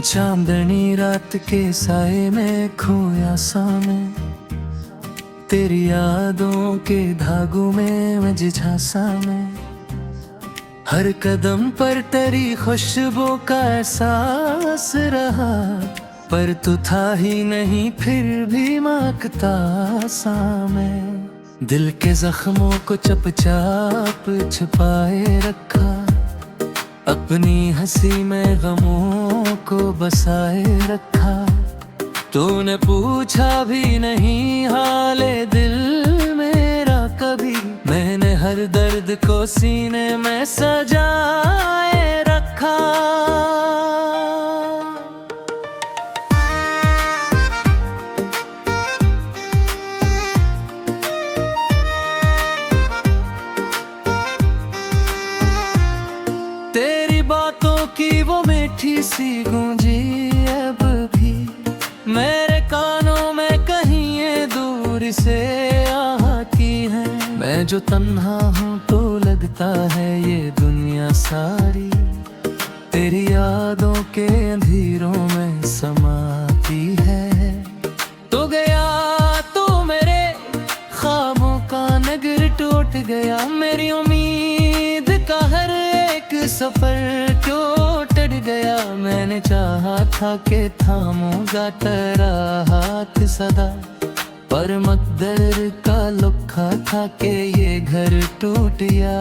चांदनी रात के साए में खोया सा मैं, तेरी यादों के धागों में मैं झांसा मैं। हर कदम पर तेरी खुशबू का एहसास रहा, पर तू था ही नहीं फिर भी मांगता सा मैं। दिल के जख्मों को चुपचाप छुपाए रखा, अपनी हंसी में गमों को बसाए रखा। तूने पूछा भी नहीं हाले दिल मेरा कभी, मैंने हर दर्द को सीने में सजाए रखा। तेरी बातों की वो मीठी सी गूंजी अब भी मेरे कानों में कहीं ये दूर से आती है। मैं जो तन्हा हूँ तो लगता है ये दुनिया सारी तेरी यादों के अंधेरों में समाती है। तो गया तो मेरे ख्वाबों का नगर टूट गया, मेरी उम्मीद का हर एक सफर क्यों टट गया। मैंने चाहा था कि थामूंगा तेरा हाथ सदा, पर मकदर का लिखा था कि ये घर टूट गया।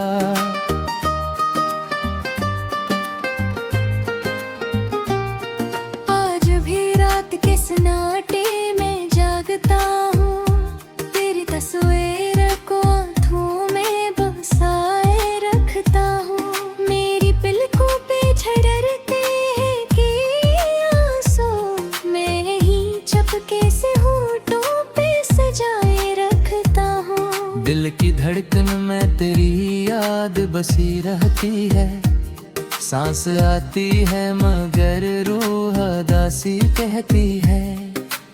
आज भी रात के सन्नाटे में जागता हूँ, तेरी तस्वीर को आँखों में बसाए रखता हूँ। मेरी पलकों पे झड़ते हैं कि आंसू, मैं ही चुपके से होठों पे सजाए रखता हूँ। दिल की धड़कन में तेरी याद बसी रहती है, सांस आती है मगर रूह उदासी कहती है।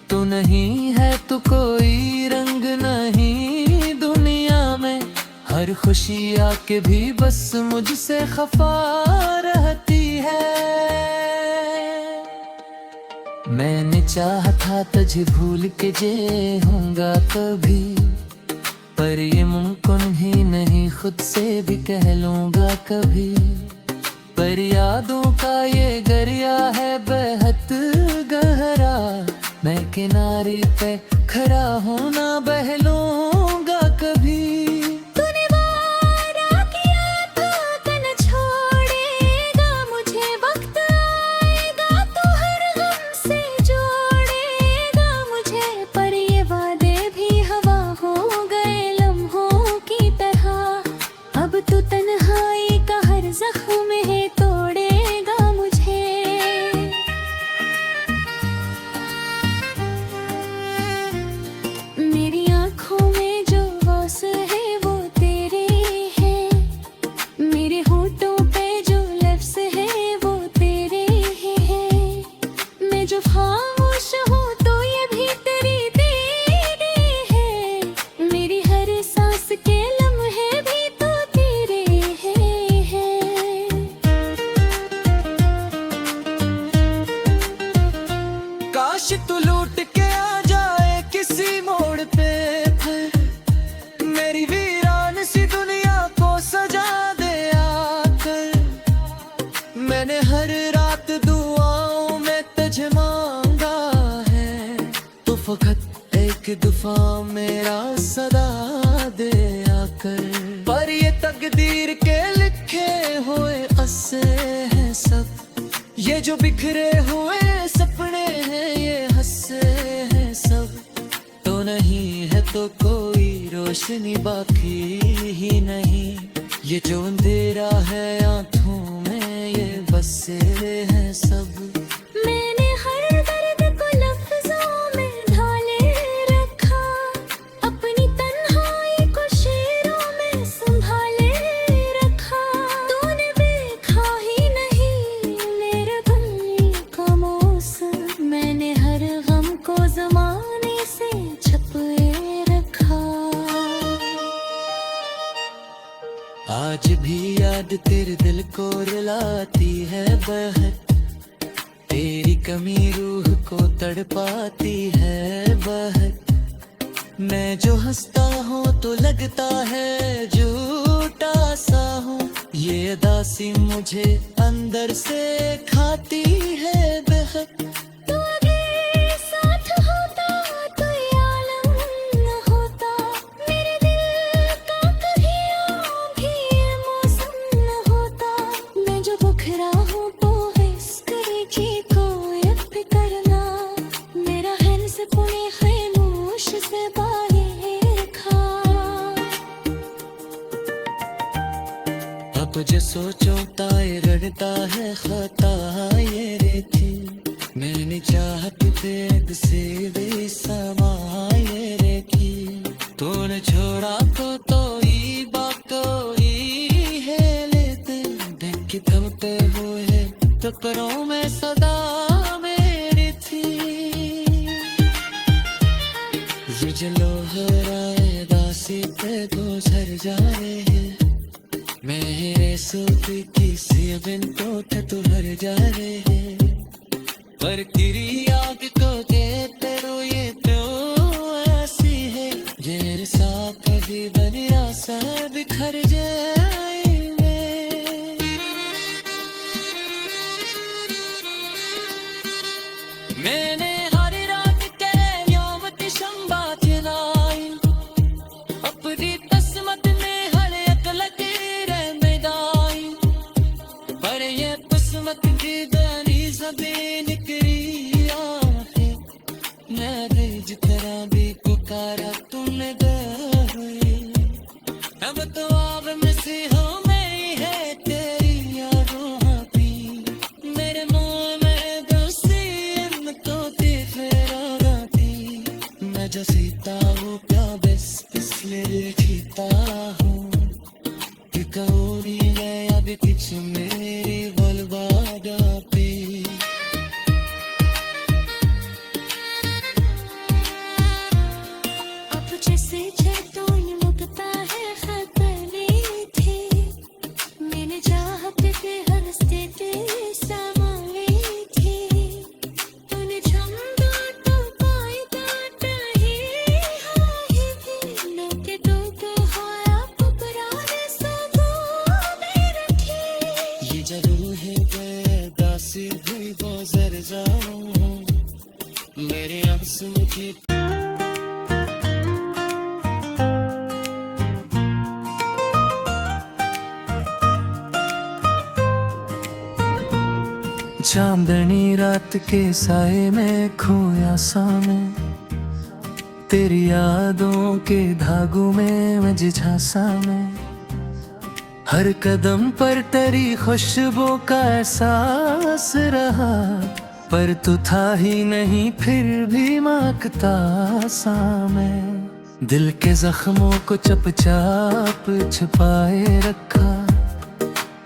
तू नहीं है तो कोई रंग नहीं दुनिया में, हर खुशी आके भी बस मुझसे खफा रहती है। मैंने चाहा था तुझे भूल के जे होऊंगा कभी, पर ये मुमकिन ही नहीं खुद से भी कह लूंगा कभी। पर यादों का ये दरिया है बेहद गहरा, मैं किनारे पे खड़ा हूँ ना बह लूंगा कभी। तूने वादा किया था कि न छोड़ेगा मुझे, वक्त आएगा तो हर गम से जोड़ेगा मुझे। पर ये वादे भी हवा हो गए लम्हों की तरह, अब तू तन्हाई का हर जख्म है तोड़ेगा मुझे। मेरी आँखों में जो आंसू है वो तेरे हैं, मेरे होठों पे जो लफ्ज़ है वो तेरे हैं। मैं जो खामोश हूँ तो ये भी तेरी देने हैं, मेरी हर सांस के लम्हे भी तो तेरे हैं। काश तू लूट के आ जाए किसी मोड़ पे, फिर मेरी वीरान सी दुनिया को सजा दे आकर। मैंने हर रात दुआओं में तुझे मांगा है, तो फकत एक दफा मेरा सदा दे आकर। पर ये तकदीर के लिखे हुए अस्से हैं सब, ये जो बिखरे हुए सपने हैं ये हंसे हैं सब। तो नहीं है तो कोई रोशनी बाकी ही नहीं, ये जो अंधेरा है आँखों में ये बसे हैं सब। मैंने हर दर्द को लफ्ज़ों में ढाले रखा, अपनी तन्हाई को शेरों में संभाले रखा। तूने देखा ही नहीं मेरे दिल का मौसम, मैंने हर गम को ज़माने से छुपाए रखा। आज भी याद तेरे दिल को रुलाती है बेहद, तेरी कमी रूह को तड़पाती है बहुत। मैं जो हंसता हूँ तो लगता है झूठा सा हूँ, ये अदासी मुझे अंदर से खाती है बेहद। तू अगर साथ होता तो ये आलम न होता, मेरे दिल का कभी भी ये मौसम न होता। मैं जो बुखरा हूँ वो हिस्से को अब करना, मेरा हर सपने खामोश से बाहर खा। अब जो सोचो ताए रड़ता है खता ये रे थी, मैंने चाहत तेग से भी समाये रे की। तूने छोड़ा तो ही बात ही है लेते, देख के थमते हुए टकरों में सदा मेरी थी। ये जलो हराए दासी पे गुजर जा रहे हैं, मेरे सूत किसी बिन तो तुहर जा रहे हैं। पर तेरी आग को देते रोए तो ऐसी है, जेर सा कभी बनिया सा बिखर जाएंगे। मैंने हर रात के योमत शंबा चलाई, अपनी तस्मत में हर एक लकीर मिटाई। पर ये किस्मत की दानी ज़मीन निकली आहे, मैं तेज तरह भी पुकारा तुमने गए। अब तो आप में से हो मैं ही है तेरी यादों पी, मेरे मुंह में दोस्ती इनको दी फेरा दी। मैं जो सीता हूँ क्या बस इसलिए जीता हूँ कि कौरी है अब कुछ मेरी बलवादा पे। अब जैसे जैतून मुकता है खतरे थे, मैंने चाहत पे हंसते थे समाए थे। तूने झमका तो पाई डांट ही हाय भी, लोके तो होया पुकारे सबो मेरे थे। ये जरूर है कि दासी हुई गुजर जाऊं, मेरे आंसू की चांदनी रात के साए में खोया सा मैं, तेरी यादों के धागों में मैं झांसा मैं। हर कदम पर तेरी खुशबू का एहसास रहा, पर तू था ही नहीं फिर भी मांगता सा मैं। दिल के जख्मों को चुपचाप छुपाए रखा,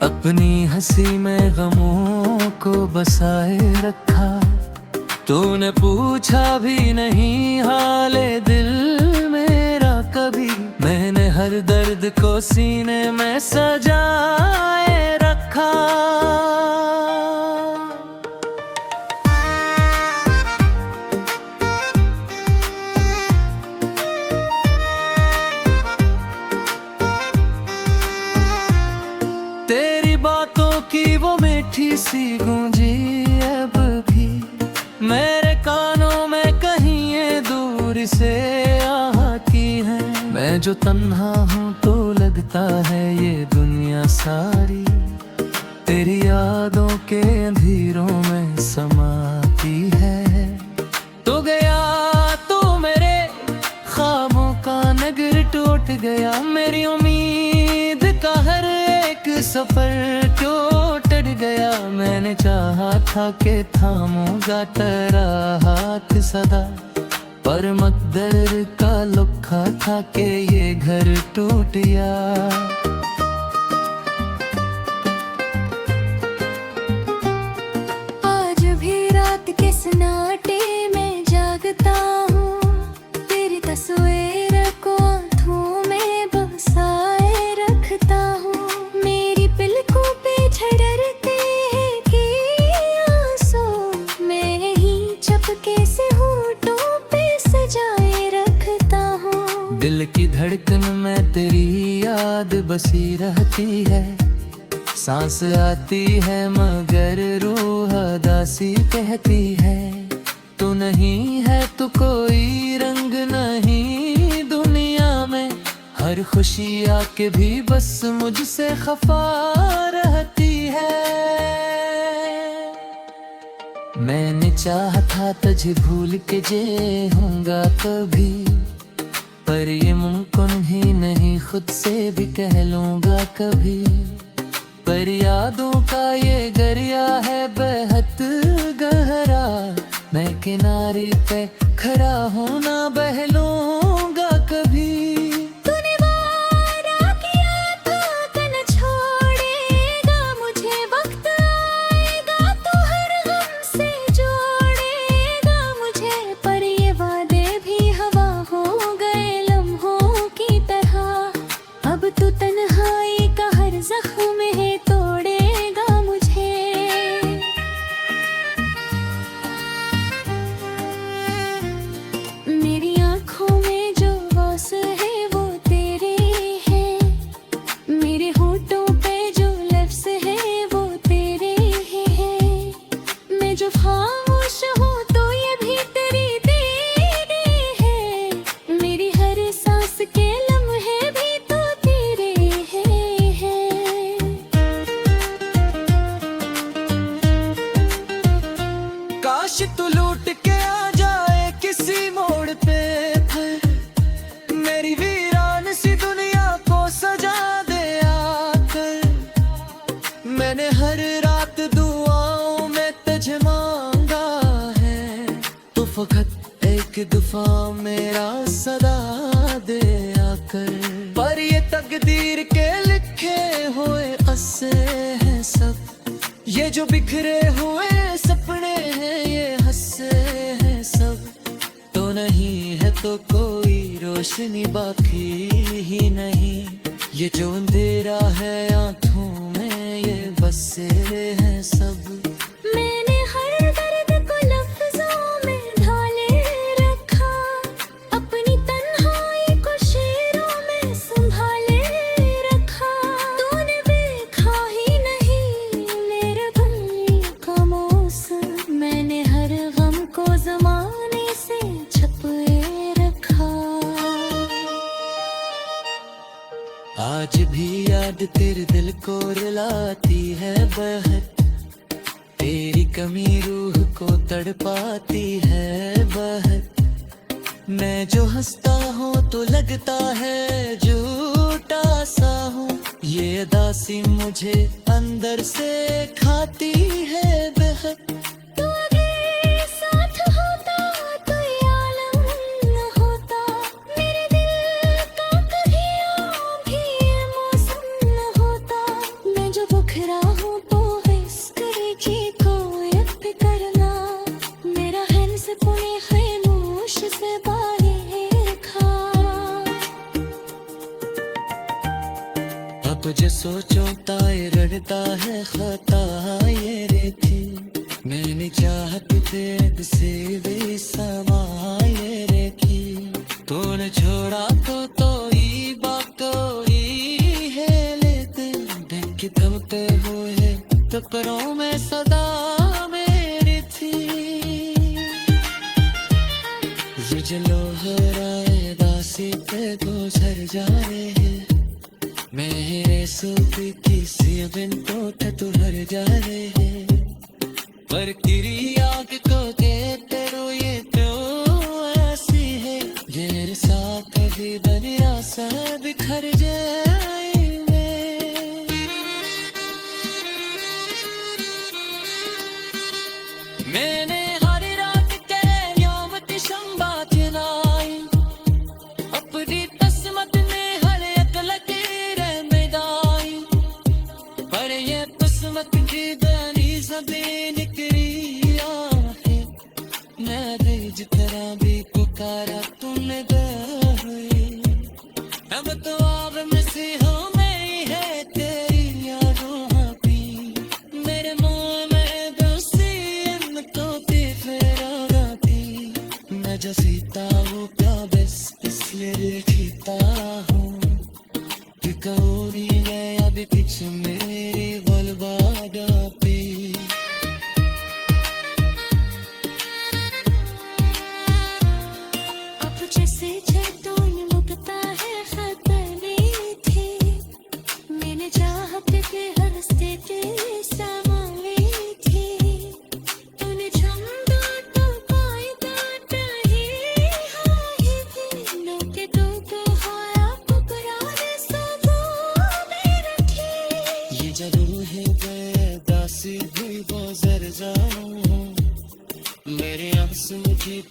अपनी हंसी में गमों को बसाए रखा। तूने पूछा भी नहीं हाले दिल मेरा कभी, मैंने हर दर्द को सीने में सजाए रखा। तेरी बातों की वो मीठी सी गूंजी अब भी मेरे कानों में कहीं ये दूर से आती है। मैं जो तन्हा हूँ तो लगता है ये दुनिया सारी तेरी यादों के अंधेरों में समाती है। तो गया तू मेरे ख्वाबों का नगर टूट गया, मेरी उम्मीद का हर एक सफर टूट गया। मैंने चाहा था कि थामूंगा तेरा हाथ सदा, पर मकदर का लुखा था कि ये घर टूट गया। आज भी रात के सन्नाटे में जागता हूँ, तेरी तस्वीर को आँखों में बसाए रखता हूँ। मेरी पलकों पे झड़ते हैं कि आंसू, मैं दिल की धड़कन में तेरी याद बसी रहती है। सांस आती है मगर रूह दासी कहती है। तू नहीं है तो कोई रंग नहीं दुनिया में। हर खुशी आके भी बस मुझसे खफा रहती है। मैंने चाहा था तुझे भूल के जे होऊंगा कभी, पर ये मुमकिन ही नहीं खुद से भी कह लूंगा कभी। पर यादों का ये दरिया है बेहद गहरा, मैं किनारे पे खड़ा हूँ ना बह लूंगा कभी। तूने वादा किया था कि न छोड़ेगा मुझे, वक्त आएगा तो हर गम से जोड़ेगा मुझे। पर ये वादे भी हवा हो गए लम्हों की तरह। अब तू तन्हाई का हर जख्म है तोड़ेगा मुझे। मेरी आँखों में जो आंसू है वो तेरे हैं, मेरे होठों पे जो लफ्ज़ है वो तेरे हैं। मैं जो खामोश हूँ तो ये भी तेरी देन है। मेरी हर सांस के लम्हे भी तो तेरे हैं। काश तू लूट के आ जाए किसी मोड़ पे, फिर मेरी वीरान सी दुनिया को सजा दे आकर। मैंने हर रात दुआओं में तुझे मांगा है, तू फकत एक दफा मेरा सदा दे आकर। पर ये तकदीर के लिखे हुए अस्से हैं सब, ये जो बिखरे हुए सपने हैं ये हंसे हैं सब। तो नहीं है तो कोई रोशनी बाकी ही नहीं, ये जो अंधेरा है आंखों में ये बसे हैं सब। मैंने हर दर्द को लफ्ज़ों में ढाले रखा, अपनी तन्हाई को शेरों में संभाले रखा। तूने देखा ही नहीं मेरे गम का मौसम, मैंने हर गम को ज़माने से छुपे रखा। आज भी याद तेरे दिल को रुलाती है बहत, तेरी कमी रूह को तड़पाती है बहत। मैं जो हंसता हूँ तो लगता है झूठा सा हूँ, ये दासी मुझे अंदर से खाती है बेहद। तू अगर साथ होता तो ये आलम न होता, मेरे दिल का कभी भी ये मौसम न होता। मैं जो बुखरा हूँ तो इस करेगी को यद करना, मेरा हन से पुणे खामोश से बाहर खा। अब जो सोचो ताए रड़ता है खता ये रे थी। मैंने चाहत तेरे से भी समाये रे थी, तूने छोड़ा तो ही बात ही है लेते। देख के थमते हुए टकरों में सदा मेरी थी। ये जलो हराए दासी पे गुजर जा रहे हैं, मेरे सूफी किसी बिन तो ठठुर जा रहे हैं। पर तेरी आग को देते रो ये तो ऐसी है, मेरे साथ कभी बनिया सा बिखर जाएंगे। मैंने हर रात तेरे योम तिशंबा चुनाई, अपनी किस्मत में हर एक लकीर मिटाई। पर ये किस्मत की बनी ज़मीन निकली आहे, मैं तेज तरह भी पुकारा तूने हुई। अब तो आप मसीहों में ही है तेरी यादों की, मेरे मुंह में दोस्ती इनको थी फिर थी। मैं जो सीता हूँ क्या बस लिखता हूँ कि कौरी गया भी कुछ मेरी बलबादा पे अब जैसे जैतून मुकता है खतरे थे मैंने चाहत के हंसते थे संभाले थे तूने छंदा तो पाई डांट ही हाय थे लोके तो हाया पुकारे सदा मेरे थे ये जादू है बेदासी भी गुजर जाऊं मेरे आंसू की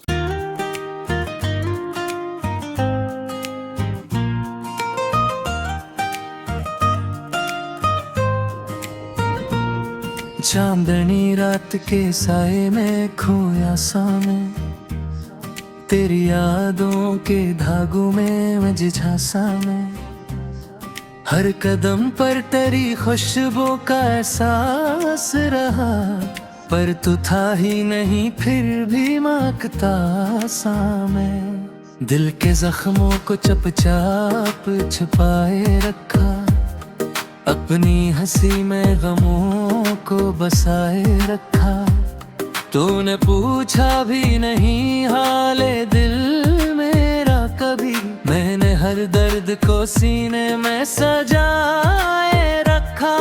चांदनी रात के साए में खोया सा मैं तेरी यादों के धागों में मैं झांसा मैं हर कदम पर तेरी खुशबू का एहसास रहा पर तू था ही नहीं फिर भी मांगता सा मैं दिल के जख्मों को चुपचाप छुपाए रखा अपनी हंसी में गमों को बसाए रखा तूने पूछा भी नहीं हाले दिल मेरा कभी मैंने हर दर्द को सीने में सजाए रखा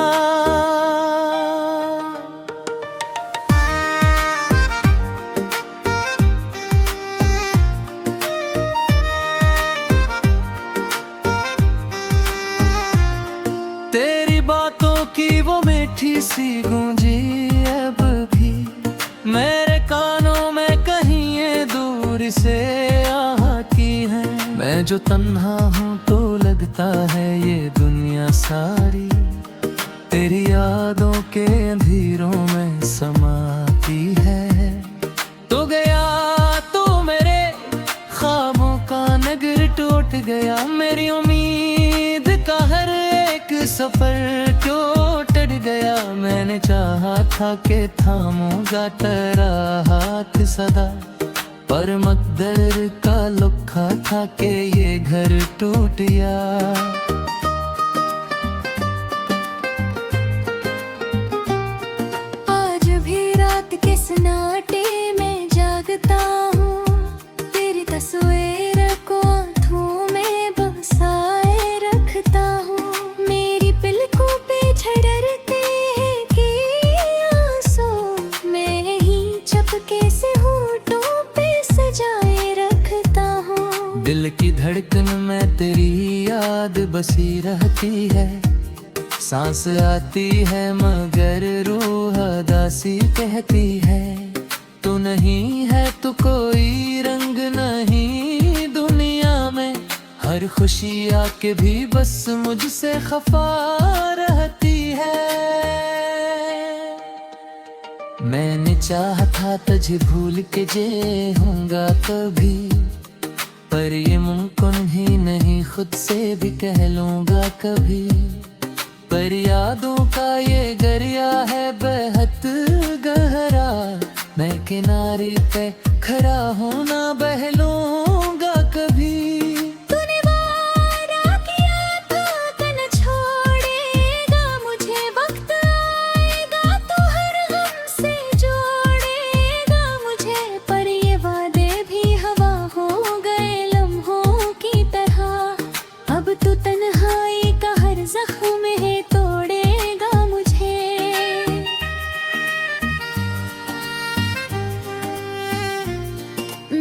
तेरी बातों की वो मीठी सी गूंजी अब भी मेरे कानों में कहीं ये दूर से आती है मैं जो तन्हा हूँ तो लगता है ये दुनिया सारी तेरी यादों के अंधेरों में समाती है तो गया तो मेरे ख्वाबों का नगर टूट गया मेरी उम्मीद का हर एक सफर क्यों टट गया मैंने चाहा था कि थामूंगा तेरा हाथ सदा पर मकदर का लुखा था कि ये घर टूट गया आज भी रात के सन्नाटे में जागता हूँ तेरी तस्वीर को आँखों में बसाए रखता हूँ मेरी पलकों पे झड़ते हैं कि आंसू मैं ही चपके से होठों पे सजाए रखता हूँ दिल की धड़कन में तेरी याद बसी रहती है सांस आती है मगर रूह उदासी कहती है तू नहीं है तो कोई रंग नहीं दुनिया में हर खुशी आके भी बस मुझसे खफा रहती है मैंने चाहा था तुझे भूल के जे होऊंगा कभी पर ये मुमकिन ही नहीं खुद से भी कह लूंगा कभी पर यादों का ये दरिया है बेहद गहरा मैं किनारे पे खड़ा हूँ ना बह लूंगा कभी तूने वादा किया था कि न छोड़ेगा मुझे वक्त आएगा तो हर गम से जोड़ेगा मुझे पर ये वादे भी हवा हो गए लम्हों की तरह अब तू तन्हाई का हर जख्म है तोड़ेगा मुझे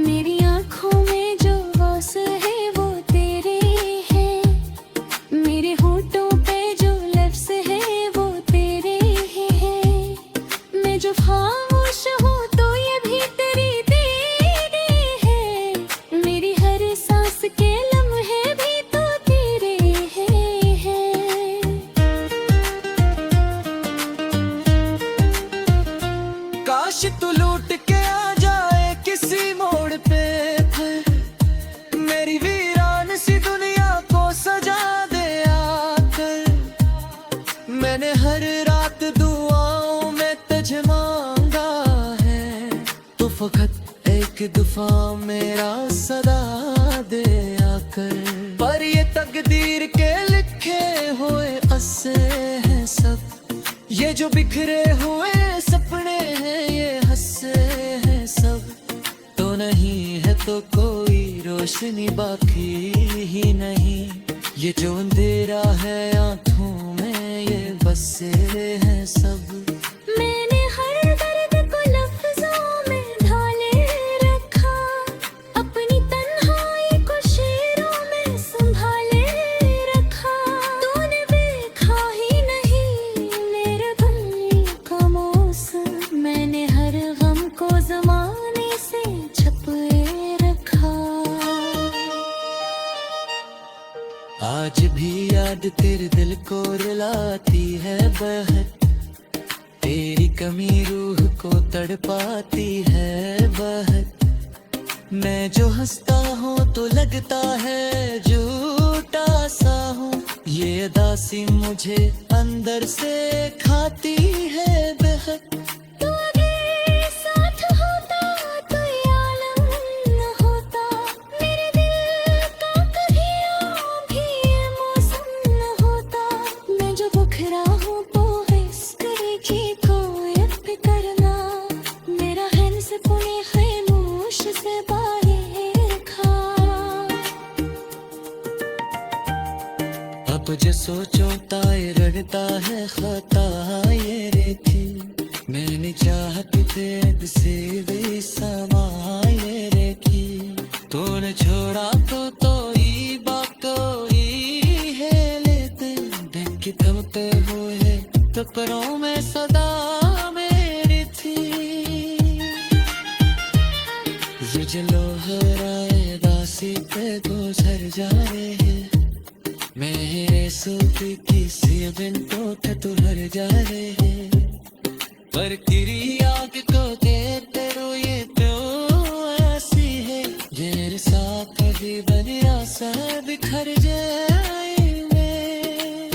मेरी आँखों में जो बस है वो तेरे है मेरे होठों पे जो लफ्ज़ है वो तेरे है मैं जो खामोश हूँ तो ये भी तेरी देने है मेरी हर सांस के लम्हे भी तो तेरे है काश तू लूट के आ जाए किसी मोड़ पे फिर मेरी वीरान सी दुनिया को सजा दे आकर मैंने हर रात दुआओं में तुझे मांगा है तो फकत एक दफा मेरा सदा दे आकर कर। पर ये तकदीर के लिखे हुए अस्से हैं सब, ये जो बिखरे हुए सपने हैं ये हंसे हैं सब। तो नहीं है तो कोई रोशनी बाकी ही नहीं, ये जो अंधेरा है आंखों में ये बसे हैं सब। मैंने हर दर्द को लफ्जों में ढाले रखा, अपनी तन्हाई को शेरों में संभाले रखा। तूने देखा ही नहीं मेरे गम का मौसम, मैंने हर गम को ज़माने से छुपे रखा। आज भी याद तेरे दिल को रुलाती है बहक, तेरी कमी रूह को तड़पाती है बहक। मैं जो हंसता हूँ तो लगता है झूठा सा हूँ, ये अदासी मुझे अंदर से खाती है बहक। तू अगर साथ होता तो ये आलम न होता, मेरे दिल का कभी भी ये मौसम न होता। मैं जो बुखरा हूँ तो इश्क़ की कोई फिक्र ना, मेरा हर सपने खामोश से बाहर खा। अब जो सोचो ताए रड़ता है खता ये रेखी, मैंने चाहत तेरे से भी समाये रेखी। तूने छोड़ा तो ही बात ही है लेते, देख के थमते हुए टकरों में सदा मेरी थी। ये जो लोहराए दासी पे गुजर जा रहे हैं, मेरे सूख किसी बिन तो ठठुर जा रहे हैं। पर तेरी आग को देखते रोए तो ऐसी है, मेरे साथ कभी बने आशा बिखर जाए मैं।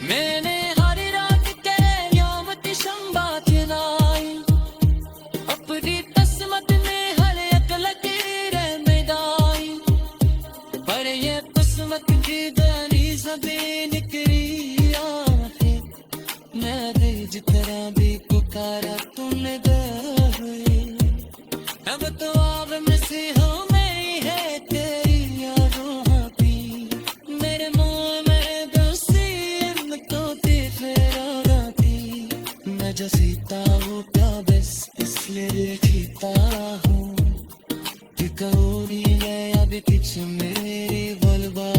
मैंने हर रात तेरे यामत संबात लाई, अपनी तस्मत में हर एक लकीरें मिटाई। पर ये किस्मत की दानी ज़मीन निकली आंखें, मैं जिस तरह भी पुकारा तुमने गए। अब तो आग में से हूँ मैं ही है तेरी यादों की, मेरे मुँह में दोस्ती तो तेरा थी। मैं जो सीता हूँ क्या बस इसलिए जीता हूँ, कि कौन है अभी कुछ मेरी बलवा